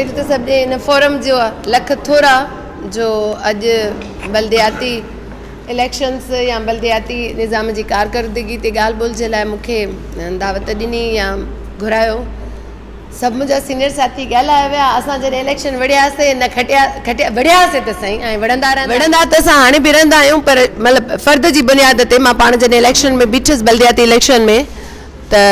पहिरियों त सभु हिन फोरम जो लख थोरा जो अॼु बल्दियाती इलेक्शन्स या बल्दियाती निज़ाम जी कारकर्दगी ते ॻाल्हि ॿोल जे लाइ मूंखे दावत ॾिनी या घुरायो। सभु मुंहिंजा सीनियर साथी ॻाल्हाए विया। असां जॾहिं इलेक्शन विढ़ियासीं न खटिया विढ़ियासीं त सही ऐं विढ़ंदा त असां हाणे बि रहंदा आहियूं, पर मतिलबु फ़र्द जी बुनियाद ते मां पाण जॾहिं इलेक्शन में बीठसि बल्दियाती इलेक्शन में त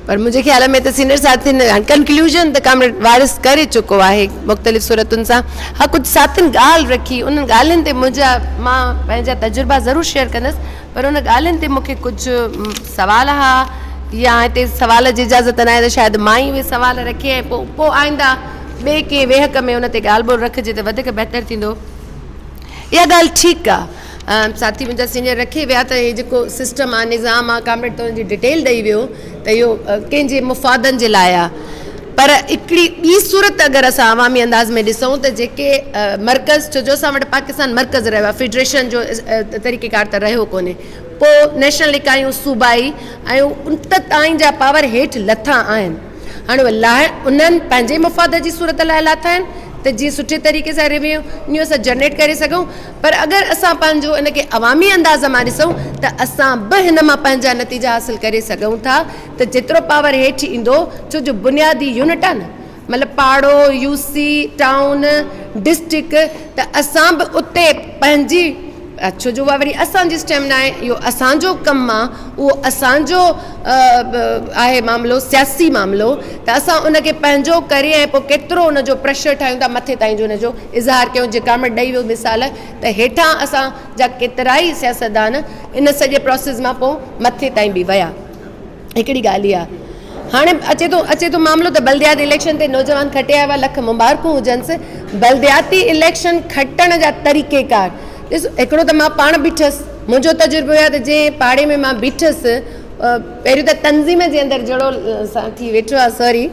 पर मुझे ख्याल में तो सीनियर साथी कंक्लूजन तो कामरेड वारिस करे चुको है मुख्तलिफ़ सूरतुन से। हाँ कुछ साथिन गाल रखी उन गालिन ते मुझा मां पंहिंजा तजुर्बा ज़रूर शेयर कंदस, पर उन गालिन ते मुझे कुछ सवाल हा या इतने सवाल की इजाज़त ना है तो शायद मां ही वे सवाल रखे पो आइंदा बे के वेहक में उन ते गाल बोल रखजे तो वधीक बेहतर थींदो। या गाल ठीक आ। साथी मुझा सीनियर रखे विया तो ये जो सिस्टम आ निज़ाम आ कामरेड तो उनकी डिटेल ॾेई वियो तो यो कंहिंजे मुफ़ादन जे लाइ आ। पर हिकिड़ी ॿी सूरत अगर असां अवामी अंदाज़ में ॾिसूं तो जेके मर्कज़ छो जो असां वटि पाकिस्तान मर्कज़ रहियो आहे, फेडरेशन जो तरीक़ेकार त रहियो कोन्हे, पोइ नेशनल इकाइयूं सूबाई ऐं उन ताईं जा पावर हेठि लथा आहिनि। हाणे उन्हनि पंहिंजे मुफ़ाद जी सूरत लाइ लाथा आहिनि तो जी सुठे तरीक़े से रेवेन्यू असां जनरेट करे सघूं, पर अगर असां पंहिंजो इनके अवामी अंदाज़ में ॾिसूं तो असां बि हिन मां पंहिंजा नतीजा हासिल करे सघूं था। तो जेतिरो पावर हेठि ईंदो छो जो बुनियादी यूनिट आहे न, मतलब पाड़ो यूसी टाउन डिस्ट्रिक्ट, तो असां बि उते पंहिंजी छो जो वरी असांजी स्टेमिना है, इहो असांजो कमु आहे, उहो असांजो आहे मामिलो सियासी मामिलो, त असां उनखे पंहिंजो करे ऐं पोइ केतिरो उनजो प्रेशर ठाहियूं था मथे ताईं जो उनजो इज़हार कयूं। जे कामरेड ॾेई वियो मिसाल त हेठां असांजा केतिरा ई सियासतदान इन सॼे प्रोसेस मां पोइ मथे ताईं बि विया। हिकिड़ी ॻाल्हि इहा हाणे अचे थो मामिलो त बल्दियाती इलेक्शन ते नौजवान खटिया हुआ, लख मुबारकूं हुजनिसि। बल्दियाती इलेक्शन खटण जा तरीक़ेकार ॾिस, हिकिड़ो त मां पाण बीठसि, मुंहिंजो तजुर्बो आहे त जंहिं पाड़े में मां बीठसि पहिरियों त तंज़ीम जे अंदरि जहिड़ो थी वेठो आहे सॉरी,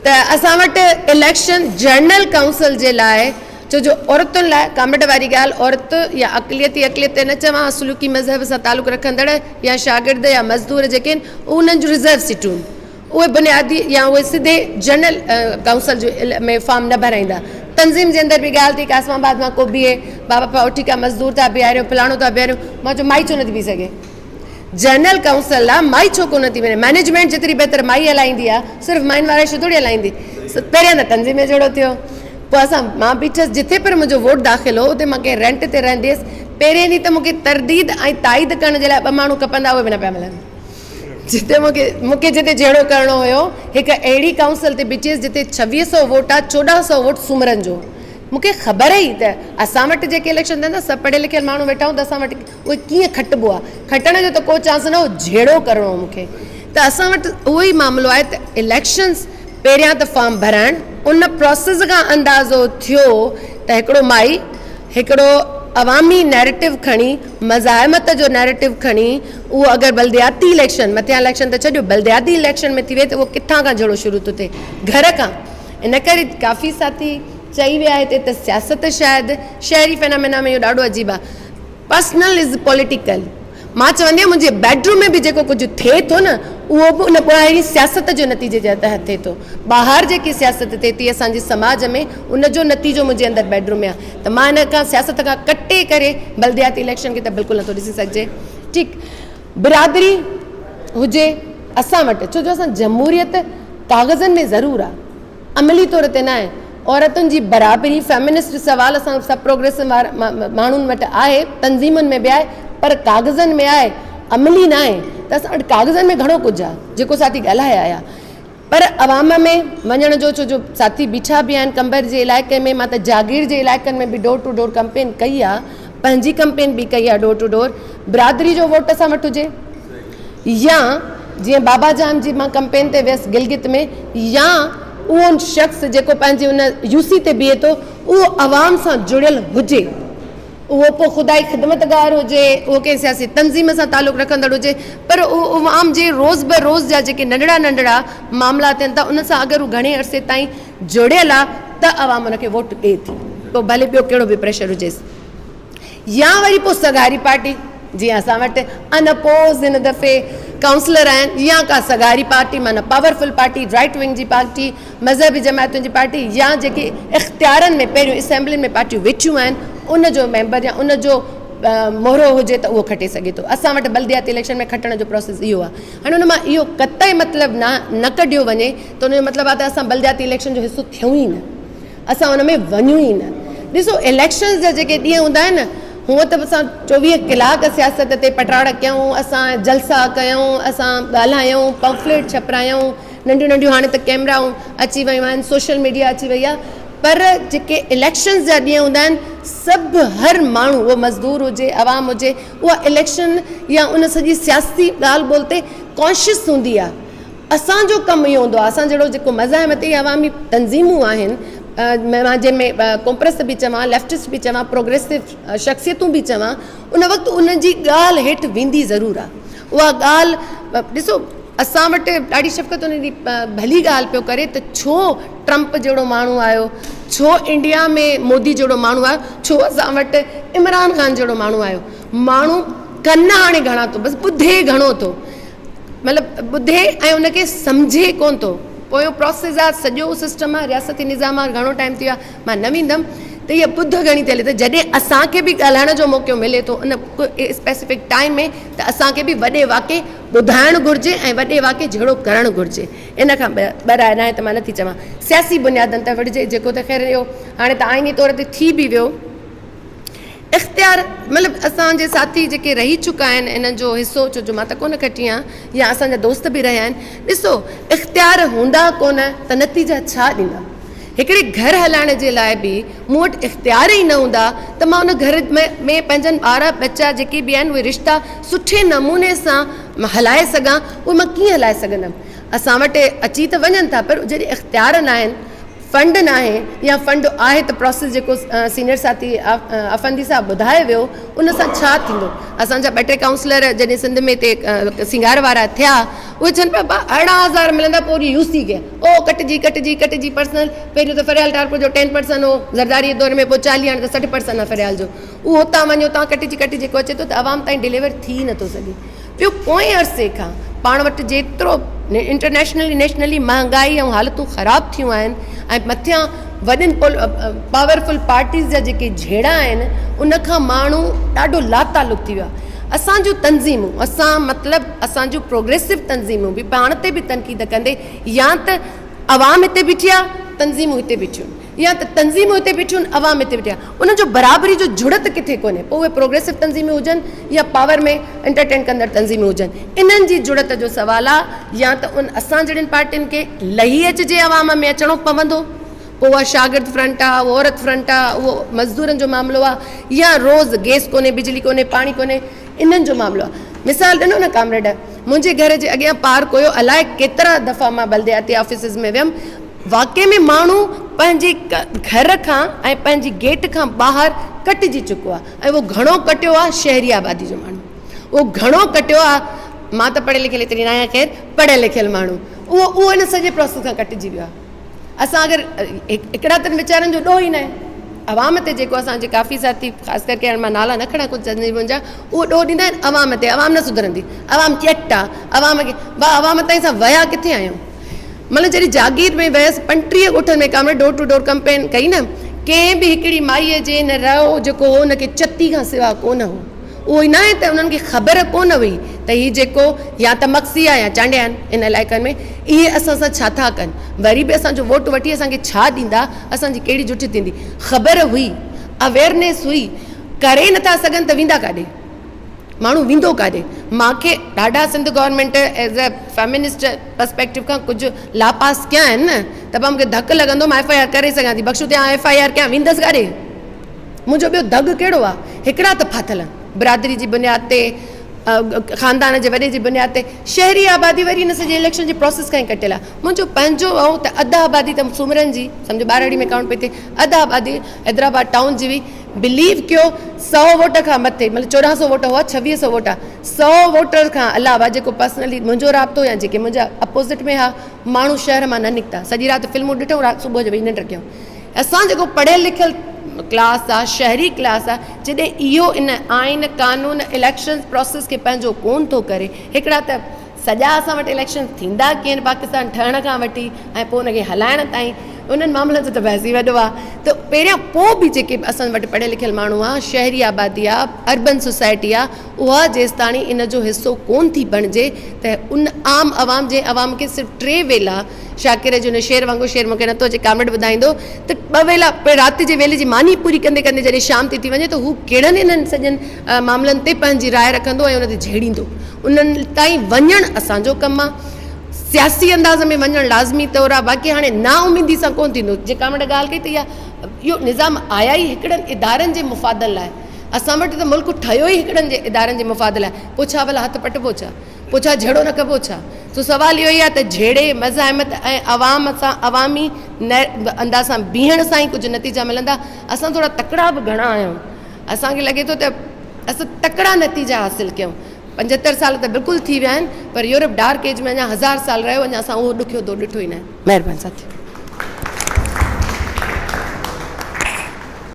त असां वटि इलेक्शन जनरल काउंसिल जे लाइ छो जो औरतुनि लाइ कामरेड वारी ॻाल्हि औरत या अक़लियत ते न चवां, सलूकी मज़हब सां तालुक़ु रखंदड़ या शागिर्द या मज़दूर जेके आहिनि उन्हनि जूं रिज़र्व सीटूं उहे बुनियादी या उहे सिधे जनरल काउंसिल जो में फॉर्म न भराईंदा। तंज़ीम जे अंदरि बि ॻाल्हि थी कि आसमाबाद मां को बीहे बाबा पाओ ठीकु आहे मज़दूर था बीहारियो फलाणो था बीहारियो, मां चयो माई छो नथी बीह सघे। जनरल काउंसिल लाइ माई छो कोन थी वञे, मैनेजमेंट जेतिरी बहितर माई हलाईंदी आहे, सिर्फ़ु माइन वारा थोड़ी हलाईंदी। पहिरियां त तंज़ीम जहिड़ो थियो, पोइ मां बीठसि जिथे पर मुंहिंजो वोट दाख़िल हो उते मां कंहिं रेंट ते रहंदी हुअसि। पहिरें ॾींहुं त मूंखे तरदीद ऐं ताईद करण जे लाइ 2 माण्हू खपंदा, उहे बि न पिया मिलनि। जिते मूंखे जिते जहिड़ो करिणो हुयो, हिकु अहिड़ी काउंसिल ते बीठी हुअसि जिते 2600 वोट आहे, 1400 वोट सूमरनि जो। मूंखे ख़बर ई त असां वटि जेके इलेक्शन थियनि था सभु पढ़ियल लिखियल माण्हू वेठा आहियूं, त असां वटि उहे कीअं खटिबो आहे, खटण जो त को चांस न हो, जहिड़ो करिणो हो मूंखे। त असां वटि उहो ई मामिलो आहे त इलेक्शन्स पहिरियां त फॉर्म भराइणु, उन प्रोसेस खां अंदाज़ो थियो त हिकिड़ो माई हिकिड़ो अवामी नैरेटिव खणी, मज़ाहमत जो नैरेटिव खणी, उहो अगरि बल्दियाती इलेक्शन मथियां इलेक्शन त छॾियो बल्दियाती इलेक्शन में थी विए त उहो किथां खां जहिड़ो शुरू थो थिए, घर खां। इन करे काफ़ी साथी चई विया हिते त सियासत शायदि शहरी फेनामेना में इहो ॾाढो अजीब आहे, पर्सनल इज़ पॉलिटिकल। मां चवंदी आहियां मुंहिंजे बेडरूम में बि जेको कुझु थिए थो न उहो बि उन ॿाहिरी सियासत जो नतीजे जे तहत थिए थो। ॿाहिरि जेकी सियासत थिए थी असांजे समाज में उनजो नतीजो मुंहिंजे अंदरि बेडरूम में आहे, त मां इन खां सियासत खां कटे करे बल्दियाती इलेक्शन खे त बिल्कुलु नथो ॾिसी सघिजे। ठीकु बिरादरी हुजे असां वटि, छो जो असां जमहूरियत कागज़नि में ज़रूरु आहे, अमली तौर ते न आहे। औरतुनि जी बराबरी फेमिनिस्ट सवाल असां सभु प्रोग्रेसिव माण्हुनि वटि आहे, तंज़ीमुनि में बि आहे, पर कागज़नि में आहे, अमली न आहे। त असां वटि कागज़नि में घणो कुझु आहे जेको साथी ॻाल्हाए आया, पर अवाम में वञण जो छो जो साथी बीठा बि आहिनि कंबर जे इलाइक़े में, मां त जागीर जे इलाइक़नि में बि डोर टू डोर कैंपेन कई आहे, पंहिंजी कैंपेन बि कई आहे डोर टू डोर। बिरादरी जो वोट असां वटि हुजे, या जीअं बाबा जान जी मां कैंपेन ते वियसि गिलगित में, या उहो शख़्स जेको पंहिंजे उन यूसी ते बीहे थो उहो अवाम सां जुड़ियल हुजे, उहो पोइ ख़ुदाई ख़िदमतगार हुजे, उहो कंहिं सियासी तंज़ीम सां तालुक़ु रखंदड़ हुजे, पर उहो आम जे रोज़ ब रोज़ जा जेके नंढड़ा नंढड़ा मामला थियनि था उन सां अगरि हू घणे अरसे ताईं जुड़ियल आहे त अवाम उनखे वोट ॾिए थी, पोइ भले ॿियो कहिड़ो बि प्रेशर हुजेसि। या वरी पोइ सगारी पार्टी जीअं असां वटि अनअपोज़ हिन दफ़े काउंसलर आहिनि या का सगारी पार्टी माना पावरफुल पार्टी राइट विंग जी पार्टी मज़हबी जमायतुनि जी पार्टी या जेके इख़्तियारनि में पहिरियों असेंबलियुनि में पार्टियूं वेठियूं आहिनि उन जो मेंबर या उन जो मोहरो हुजे त उहो खटे सघे थो। असां वटि बल्दियाती इलेक्शन में खटण जो प्रोसेस इहो आहे। हाणे हुन मां इहो कतई मतिलबु न कढियो वञे त उन जो मतिलबु आहे त असां बल्दियाती इलेक्शन जो हिसो थियूं ई न, असां हुन में वञूं ई न। ॾिसो इलेक्शन्स जा जेके ॾींहं हूंदा आहिनि न हूअं त असां 24 कलाक सियासत ते पटाड़ कयूं, असां जलसा कयूं, असां ॻाल्हायूं, पम्फलेट छपरायूं, नंढियूं नंढियूं हाणे त कैमराऊं अची वियूं आहिनि, सोशल मीडिया अची वई आहे, पर जेके इलेक्शन्स जा ॾींहं हूंदा आहिनि सभु हर माण्हू उहो मज़दूर हुजे अवाम हुजे उहा इलेक्शन या उन सॼी सियासी ॻाल्हि ॿोल ते कॉन्शियस हूंदी आहे। असांजो कमु इहो हूंदो आहे, असां जहिड़ो जेको मज़ाहिमती अवामी तंज़ीमूं आहिनि मां जंहिंमें कॉम्प्रेस बि चवां, लेफ्टिस्ट बि चवां, प्रोग्रेसिव शख़्सियतूं बि चवां, उन वक़्तु उन जी ॻाल्हि हेठि वेंदी ज़रूरु आहे। उहा ॻाल्हि ॾिसो असां वटि ॾाढी शफ़क़त उन जी भली ॻाल्हि पियो करे त छो ट्रंप जहिड़ो माण्हू आयो, छो इंडिया में मोदी जहिड़ो माण्हू आयो, छो असां वटि इमरान ख़ान जहिड़ो माण्हू आयो। माण्हू कन हाणे घणा थो, बसि ॿुधे घणो थो, मतिलबु ॿुधे ऐं उनखे सम्झे कोन थो। पोयों प्रोसेस आहे, सॼो सिस्टम आहे, रियासती निज़ाम आहे, घणो टाइम थी वियो आहे, मां न वेंदमि त इहा ॿुध घणी थी हले त जॾहिं असांखे बि ॻाल्हाइण जो मौक़ो मिले थो उन स्पेसिफिक टाइम में त असांखे बि वॾे वाक़े ॿुधाइणु घुरिजे ऐं वॾे वाक़े जहिड़ो करणु घुरिजे। इन खां ॿाहिरि न आहे त मां नथी चवां सियासी बुनियादनि ते विढ़िजे, जेको त ख़ैर इहो हाणे त आइनी तौर ते थी बि वियो। इख़्तियार मतिलबु असांजे साथी जेके रही चुका आहिनि इन्हनि जो हिसो, छो जो मां त कोन खटी आहियां या असांजा दोस्त बि रहिया आहिनि, ॾिसो इख़्तियार हूंदा कोन त नतीजा छा ॾींदा। हिकिड़े घर हलाइण जे लाइ बि मूं वटि इख़्तियार ई न हूंदा त मां उन घर में पंहिंजनि ॿार बच्चा जेके बि आहिनि उहे रिश्ता सुठे नमूने सां हलाए सघां, उहे मां कीअं हलाए सघंदमि। असां वटि अची त वञनि था, पर जॾहिं इख़्तियार न आहिनि, फंड न आहे या फंड आहे त प्रोसेस जेको सीनियर साथी अफंदी साहब ॿुधाए वियो उन सां छा थींदो। असांजा 2-3 काउंसलर जॾहिं सिंध में हिते सिंगार वारा थिया उहे चवनि पिया 18,000 मिलंदा, पोइ वरी यूसी कया, ओ कटिजी पर्सनल, पहिरियों त फरियाल टारपुर जो 10% हो ज़रदारी दौर में, पोइ 40, हाणे त 60% आहे फरियाल जो, उहो हुतां वञो तव्हां कटिजी जेको अचे थो त आवाम ताईं डिलीवर थी नथो सघे पियो। पोएं अरसे खां पाण वटि जेतिरो इंटरनेशनली नेशनली महांगाई ऐं हालतूं ख़राबु थियूं आहिनि ऐं मथियां वॾनि पावरफुल पार्टीज़ जा जेके झेड़ा आहिनि उनखां माण्हू ॾाढो लातालुक थी वियो आहे। असांजूं तंज़ीमूं, असांजूं प्रोग्रेसिव तंज़ीमूं बि पाण ते बि तनक़ीद कंदे या त अवाम हिते बीठी आहे, तंज़ीमूं हिते बीठियूं, या त तंज़ीमूं हिते बीठियूं, अवाम हिते बीठी आहे, उन जो बराबरी जो जुड़त किथे कोन्हे। पोइ उहे प्रोग्रेसिव तंज़ीमूं हुजनि या पावर में एंटरटेन कंदड़ तंज़ीमूं हुजनि, इन्हनि जी जुड़त जो सुवालु आहे। या त असां जहिड़ियुनि पार्टियुनि खे लही अचिजे अवाम में अचिणो पवंदो, पोइ उहा शागिर्द फ्रंट आहे, उहो औरत फ्रंट आहे, उहो मज़दूरनि जो मामिलो आहे, या रोज़ गैस कोन्हे, बिजली कोन्हे, पाणी कोन्हे, इन्हनि जो मामिलो आहे। मिसाल ॾिनो न कामरेड, मुंहिंजे घर जे अॻियां पार्क हुयो, अलाए केतिरा दफ़ा मां बल्दियाती ऑफिसिस में वियमि, वाक़ई में माण्हू पंहिंजे घर खां ऐं पंहिंजी गेट खां ॿाहिरि कटिजी चुको आहे। ऐं उहो घणो कटियो आहे शहरी आबादी जो माण्हू, उहो घणो कटियो आहे, मां त पढ़ियल लिखियल एतिरी न आहियां, ख़ैर पढ़ियल लिखियल माण्हू, उहो इन सॼे प्रोसेस खां कटिजी वियो आहे। असां अगरि हिकिड़ा त वीचारनि जो ॾोह ई न आहे, अवाम ते जेको असांजे काफ़ी साथी ख़ासि करके हाणे मां नाला न खणां कुझु तंज़ीमुनि जा, उहो ॾोह ॾींदा आहिनि अवाम ते, अवाम न सुधरंदी, अवाम ॼट आहे, अवाम खे अवाम ताईं असां विया किथे आहियूं। मतिलबु जॾहिं जागीर में वियसि 35 ॻोठनि में काम डोर टू डोर कंपेन कई न, कंहिं बि हिकिड़ी माईअ जे न रहो जेको हो हुनखे चती खां सिवा कोन हो। उहो ई न आहे त उन्हनि खे ख़बर कोन हुई त हीउ जेको या त मक्सी आहे या चांडिया आहिनि इन इलाइक़नि में, इहे असां सां छा था कनि, वरी बि असांजो वोट वठी असांखे छा ॾींदा, असांजी कहिड़ी जुठी थींदी। ख़बर हुई, अवेयरनेस हुई, करे नथा सघनि त वेंदा काॾे, माण्हू वेंदो काॾे। मूंखे ॾाढा Sindh government as a feminist perspective खां कुझु लापास कया आहिनि न, त पोइ मूंखे धकु लॻंदो, मां FIR करे सघां थी, बख़्शू त्या FIR कयां, वेंदसि काॾे। मुंहिंजो ॿियो दग कहिड़ो आहे, हिकिड़ा त फाथल बिरादरी जी बुनियाद ते, ख़ानदान जे वॾे जी बुनियाद ते, शहरी आबादी वरी हिन सॼे इलेक्शन जे प्रोसेस खां ई कटियल आहे। मुंहिंजो पंहिंजो हो त अधु आबादी त सूमरनि जी, सम्झो 12 में काउंट पई थिए, अधु आबादी हैदराबाद टाउन जी हुई। बिलीव कयो 100 वोट खां मथे, मतिलबु 1400 वोट हुआ, 2600 वोट आहे, 100 वोटर खां अलावा जेको पर्सनली मुंहिंजो राब्तो या जेके मुंहिंजा अपोज़िट में हा, माण्हू शहर मां न निकिता, सॼी राति फिल्मूं ॾिठूं, राति सुबुह जो वेही निंड कयूं। असां जेको पढ़ियल लिखियल क्लास आहे, शहरी क्लास आहे, जॾहिं इहो इन आइन कानून इलेक्शन प्रोसेस खे पंहिंजो कोन थो करे, हिकिड़ा त सॼा असां वटि इलेक्शन थींदा कीअं आहिनि पाकिस्तान ठहण खां वठी ऐं पोइ उनखे हलाइण ताईं, उन्हनि मामलनि जो त बहसी वॾो आहे। त पहिरियां पोइ बि जेके असां वटि पढ़ियल लिखियल माण्हू आहे, शहरी आबादी आहे, अर्बन सोसाइटी आहे, उहा जेसिताणी इन जो हिसो कोन थी बणिजे त उन आम आवाम जे आवाम खे सिर्फ़ु 3 वेला शाकिर जो शेर वांगुरु शेर मूंखे नथो अचे कामेंट ॿुधाईंदो त 2 वेला राति जे वेले जी मानी पूरी कंदे कंदे जॾहिं शाम थी वञे त हू कहिड़नि इन्हनि सॼनि मामलनि ते पंहिंजी राय रखंदो ऐं उन ते झेड़ींदो। उन्हनि ताईं वञणु असांजो कमु आहे, सियासी अंदाज़ में वञणु लाज़मी तौरु आहे। बाक़ी हाणे नाउमीदी सां कोन थींदो। जेका कामेंट ॻाल्हि कई त इहो निज़ाम आया ई हिकिड़नि इदारनि जे मुफ़ादनि लाइ, असां वटि त मुल्क ठहियो ई हिकिड़नि जे इदारनि जे मुफ़ाद लाइ। पोइ छा भला हथु पटिबो छा, पोइ छा झेड़ो न कबो छा? तो सुवालु इहो ई आहे त झेड़े मज़ाहिमत ऐं अवाम सां अवामी अंदाज़ सां बीहण सां ई कुझु नतीजा मिलंदा। असां थोरा तकिड़ा बि घणा आहियूं, असांखे लॻे थो त असां तकिड़ा नतीजा हासिलु कयूं। 75 साल त बिल्कुलु थी विया आहिनि, पर यूरोप डार्क एज में अञा 1000 साल रहियो, अञा असां उहो ॾुखियो दौरु ॾिठो ई न आहे। महिरबानी साथी।